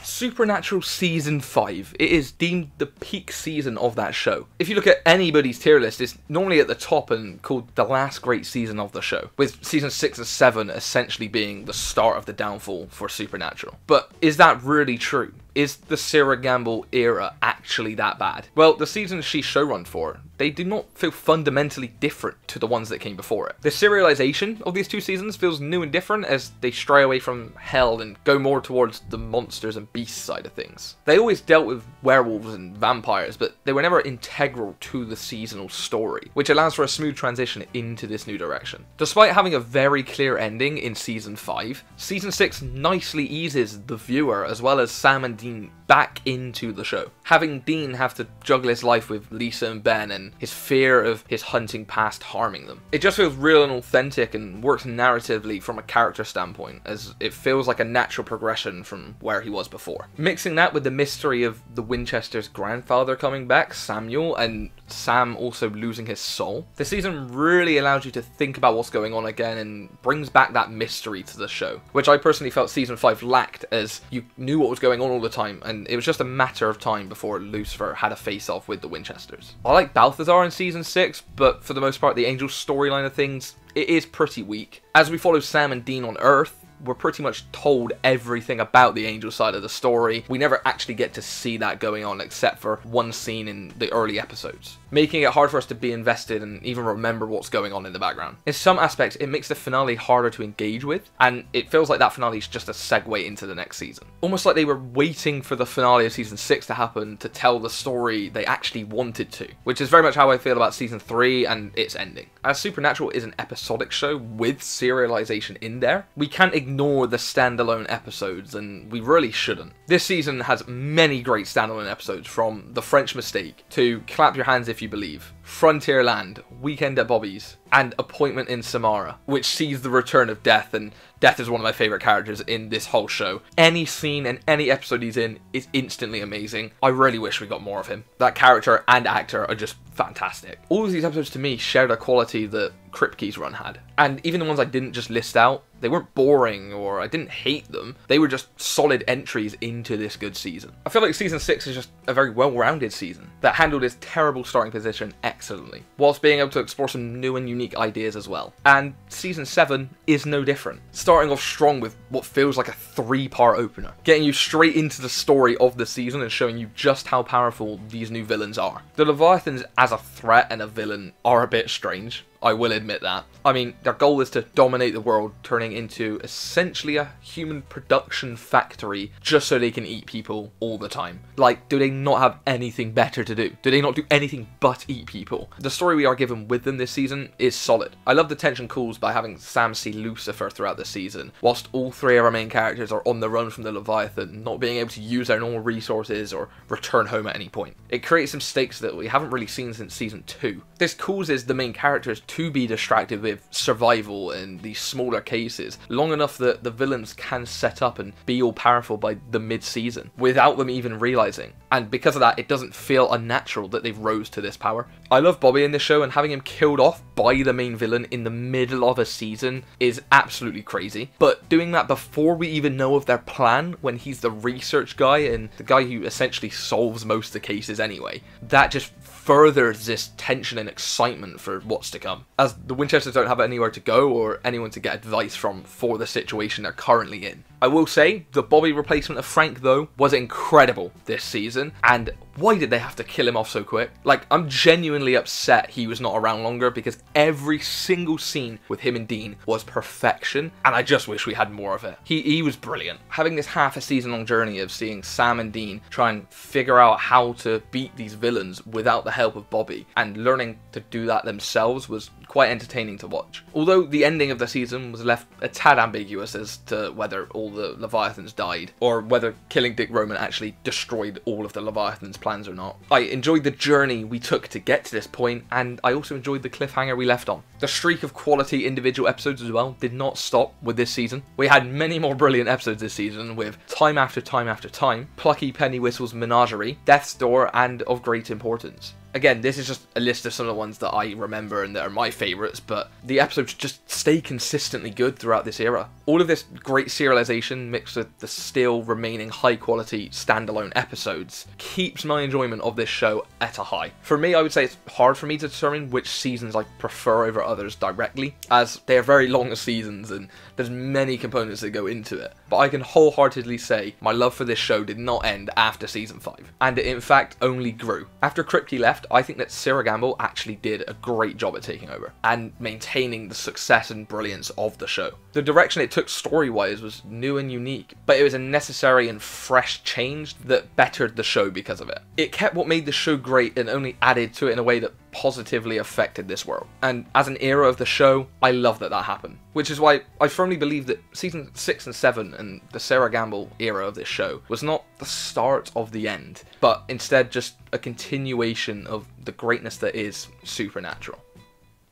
Supernatural Season 5. It is deemed the peak season of that show. If you look at anybody's tier list, it's normally at the top and called the last great season of the show, with Season 6 and 7 essentially being the start of the downfall for Supernatural. But is that really true? Is the Sarah Gamble era actually that bad? Well, the seasons she showrun for, they do not feel fundamentally different to the ones that came before it. The serialization of these two seasons feels new and different as they stray away from hell and go more towards the monsters and beasts side of things. They always dealt with werewolves and vampires, but they were never integral to the seasonal story, which allows for a smooth transition into this new direction. Despite having a very clear ending in Season 5, Season 6 nicely eases the viewer as well as Sam and Dean back into the show. Having Dean have to juggle his life with Lisa and Ben and his fear of his hunting past harming them. It just feels real and authentic and works narratively from a character standpoint, as it feels like a natural progression from where he was before. Mixing that with the mystery of the Winchesters' grandfather coming back, Samuel, and Sam also losing his soul, the season really allows you to think about what's going on again and brings back that mystery to the show, which I personally felt Season 5 lacked, as you knew what was going on all the time and it was just a matter of time before Lucifer had a face-off with the Winchesters. I like Balthazar in Season 6, but for the most part the Angel storyline of things, it is pretty weak. As we follow Sam and Dean on Earth, we're pretty much told everything about the Angel side of the story. We never actually get to see that going on except for one scene in the early episodes, making it hard for us to be invested and even remember what's going on in the background. In some aspects, it makes the finale harder to engage with, and it feels like that finale is just a segue into the next season. Almost like they were waiting for the finale of Season 6 to happen to tell the story they actually wanted to, which is very much how I feel about Season 3 and its ending. As Supernatural is an episodic show with serialization in there, we can't ignore the standalone episodes, and we really shouldn't. This season has many great standalone episodes, from The French Mistake to Clap Your Hands If You Believe, Frontierland, Weekend at Bobby's, and Appointment in Samara, which sees the return of Death, and Death is one of my favourite characters in this whole show. Any scene and any episode he's in is instantly amazing. I really wish we got more of him. That character and actor are just fantastic. All of these episodes to me shared a quality that Kripke's run had, and even the ones I didn't just list out, they weren't boring or I didn't hate them, they were just solid entries into this good season. I feel like Season 6 is just a very well-rounded season that handled its terrible starting position excellently, whilst being able to explore some new and unique ideas as well. And Season 7 is no different, starting off strong with what feels like a 3-part opener, getting you straight into the story of the season and showing you just how powerful these new villains are. The Leviathans as a threat and a villain are a bit strange, I will admit that. I mean, their goal is to dominate the world, turning into essentially a human production factory just so they can eat people all the time. Like, do they not have anything better to do? Do they not do anything but eat people? The story we are given with them this season is solid. I love the tension caused by having Sam see Lucifer throughout the season, whilst all 3 of our main characters are on the run from the Leviathan, not being able to use their normal resources or return home at any point. It creates some stakes that we haven't really seen since Season 2. This causes the main characters to be distracted with survival in these smaller cases long enough that the villains can set up and be all powerful by the mid-season without them even realizing, and because of that it doesn't feel unnatural that they've rose to this power. I love Bobby in this show, and having him killed off by the main villain in the middle of a season is absolutely crazy, but doing that before we even know of their plan, when he's the research guy and the guy who essentially solves most of the cases anyway, that just furthers this tension and excitement for what's to come, as the Winchesters don't have anywhere to go or anyone to get advice from for the situation they're currently in. I will say, the Bobby replacement of Frank though was incredible this season, and why did they have to kill him off so quick? Like, I'm genuinely upset he was not around longer, because every single scene with him and Dean was perfection, and I just wish we had more of it. He was brilliant. Having this half a season long journey of seeing Sam and Dean try and figure out how to beat these villains without the help of Bobby, and learning to do that themselves, was quite entertaining to watch. Although the ending of the season was left a tad ambiguous as to whether all the Leviathans died, or whether killing Dick Roman actually destroyed all of the Leviathans' plans or not. I enjoyed the journey we took to get to this point, and I also enjoyed the cliffhanger we left on. The streak of quality individual episodes as well did not stop with this season. We had many more brilliant episodes this season with Time After Time After Time, Plucky Penny Whistle's Menagerie, Death's Door, and Of Great Importance. Again, this is just a list of some of the ones that I remember and that are my favourites, but the episodes just stay consistently good throughout this era. All of this great serialization mixed with the still remaining high quality standalone episodes keeps my enjoyment of this show at a high. For me, I would say it's hard for me to determine which seasons I prefer over others directly, as they are very long seasons and there's many components that go into it. But I can wholeheartedly say my love for this show did not end after season 5, and it in fact only grew. After Kripke left, I think that Sarah Gamble actually did a great job at taking over and maintaining the success and brilliance of the show. The direction it took story-wise was new and unique, but it was a necessary and fresh change that bettered the show because of it. It kept what made the show great and only added to it in a way that positively affected this world. And as an era of the show, I love that that happened. Which is why I firmly believe that season 6 and 7 and the Sarah Gamble era of this show was not the start of the end, but instead just a continuation of the greatness that is Supernatural.